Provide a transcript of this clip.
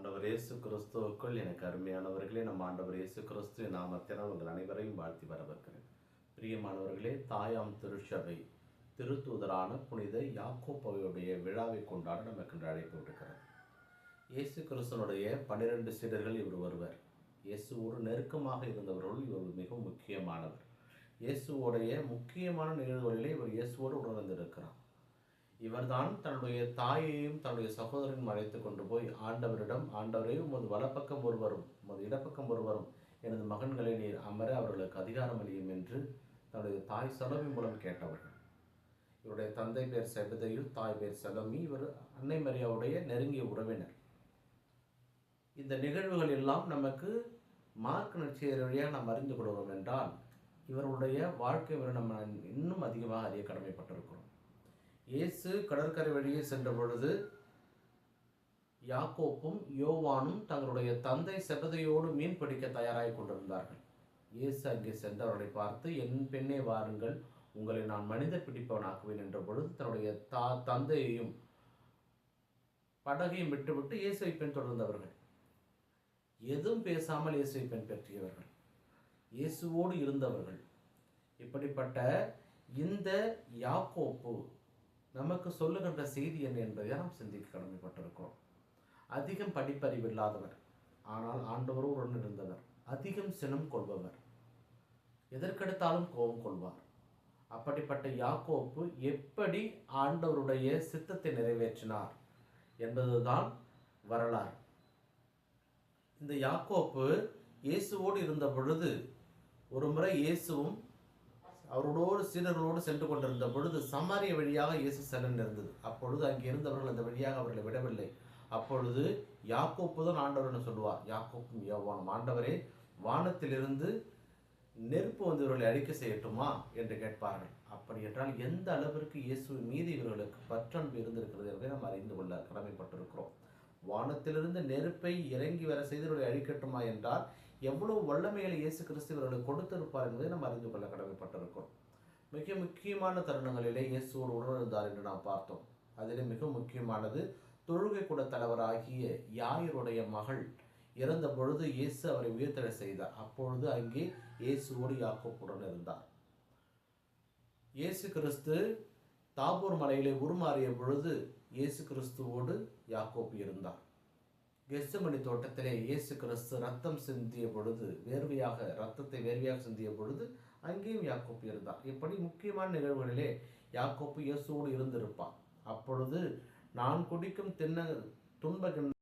ஆண்டவர் இயேசு கிறிஸ்துவுக்குள் எனக்கு அருமையானவர்களே, நம் ஆண்டவர் இயேசு கிறிஸ்து நாமத்தினால் உங்கள் அனைவரையும் வாழ்த்தி வரவேற்கிறேன். பிரியமானவர்களே, தாயாம் திருச்சபை திருத்தூதரான புனித யாக்கோபுடைய விழாவை கொண்டாட நமக்கு இன்று அழைப்பு விடுக்கிறது. இயேசு கிறிஸ்துவனுடைய 12 சீடர்கள் இவர் ஒருவர். இயேசுவோடு நெருக்கமாக இருந்தவர்கள் இவர் மிகவும் முக்கியமானவர். இயேசுவோடைய முக்கியமான நிகழ்வுகளிலே இவர் இயேசுவோடு உணர்ந்திருக்கிறார். இவர்தான் தன்னுடைய தாயையும் தன்னுடைய சகோதரனையும் அழைத்து கொண்டு போய் ஆண்டவரிடம், ஆண்டவரே, உமது வலப்பக்கம் ஒருவரும் உமது இடப்பக்கம் ஒருவரும் எனது மகன்களை நீர் அமர அவர்களுக்கு அதிகாரம் அளியும் என்று தன்னுடைய தாய் சலோமி மூலம் கேட்டவர்கள். இவருடைய தந்தை பேர் செபதேயு, தாய் பேர் சலோமி. இவர் அன்னை மரியாவுடைய நெருங்கிய உறவினர். இந்த நிகழ்வுகள் எல்லாம் நமக்கு மார்க் நற்செய்தி வழியாக நாம் அறிந்து கொள்கிறோம் என்றால் இவருடைய வாழ்க்கை நம்ம இன்னும் அதிகமாக அறிய கடமைப்பட்டிருக்கிறோம். இயேசு கடற்கரை வழியே சென்ற பொழுது யாக்கோப்பும் யோவானும் தங்களுடைய தந்தை செபதேயோடு மீன் பிடிக்க தயாராகி கொண்டிருந்தார்கள். இயேசு அங்கே சென்று அவர்களை பார்த்து, என் பெண்ணே வாருங்கள், உங்களை நான் மனித பிடிப்பவனாக்குவேன் என்ற பொழுது தன்னுடைய தந்தையையும் படகையும் விட்டுவிட்டு இயேசுவை பெண் தொடர்ந்தவர்கள். எதுவும் பேசாமல் இயேசுவை பெண் பெற்றியவர்கள், இயேசுவோடு இருந்தவர்கள். இப்படிப்பட்ட இந்த யாக்கோப்பு நமக்கு சொல்லுகின்ற செய்தி என்ன என்பதை நாம் சிந்திக்க கடமைப்பட்டிருக்கிறோம். அதிகம் படிப்பறிவு இல்லாதவர், ஆனால் ஆண்டவரோடு இருந்தவர். அதிகம் சினம் கொள்பவர், எதற்கெடுத்தாலும் கோபம் கொள்வார். அப்படிப்பட்ட யாக்கோப்பு எப்படி ஆண்டவருடைய சித்தத்தை நிறைவேற்றினார் என்பதுதான் வரலாறு. இந்த யாக்கோப்பு இயேசுவோடு இருந்த பொழுது ஒரு முறை இயேசுவும் அவரோடு சீடர்களோடு சென்று கொண்டிருந்த பொழுது சமாரிய வழியாக இயேசு செல்ல இருந்தது. அப்பொழுது அங்கே இருந்தவர்கள் அந்த வழியாக அவர்களை விடவில்லை. அப்பொழுது யாக்கோப்பு தான் ஆண்டவர்னு சொல்லுவார். யாக்கோப்பும் யோவானும், ஆண்டவரே, வானத்திலிருந்து நெருப்பு வந்து இவர்களை அழிக்க செய்யட்டுமா என்று கேட்பார்கள். அப்படி என்றால் எந்த அளவிற்கு இயேசுவின் மீது இவர்களுக்கு பற்றன்பு இருந்திருக்கிறது என்பதை நாம் அறிந்து கொள்ள கடமைப்பட்டிருக்கிறோம். வானத்திலிருந்து நெருப்பை இறங்கி வர செய்து இவர்களை அழிக்கட்டுமா என்றால் எவ்வளவு வல்லமைகளை இயேசு கிறிஸ்து இவர்களுக்கு கொடுத்திருப்பார் என்பதை நாம் அறிந்து கொள்ள கடமைப்பட்டிருக்கிறோம். மிக முக்கியமான தருணங்களிலே இயேசுவோடு உணர்ந்தார் என்று நாம் பார்த்தோம். அதிலே மிக முக்கியமானது, தொழுகை கூட தலைவராகிய யாயிருடைய மகள் இறந்த பொழுது இயேசு அவரை உயிர்த்தெழ செய்தார். அப்பொழுது அங்கே இயேசுவோடு யாக்கோப்புடன் இருந்தார். இயேசு கிறிஸ்து தாபோர் மலையிலே உருமாறிய பொழுது இயேசு கிறிஸ்துவோடு யாக்கோப்பு இருந்தார். கெத்செமனி தோட்டத்திலே இயேசு கிறிஸ்து ரத்தம் சிந்திய பொழுது, ரத்தத்தை வேர்வையாக சிந்திய பொழுது அங்கேயும் யாக்கோப்பு இருந்தார். இப்படி முக்கியமான நிகழ்வுகளிலே யாக்கோப்பு இயேசுவோடு இருந்திருப்பார். அப்பொழுது நான் குடிக்கும் துன்ப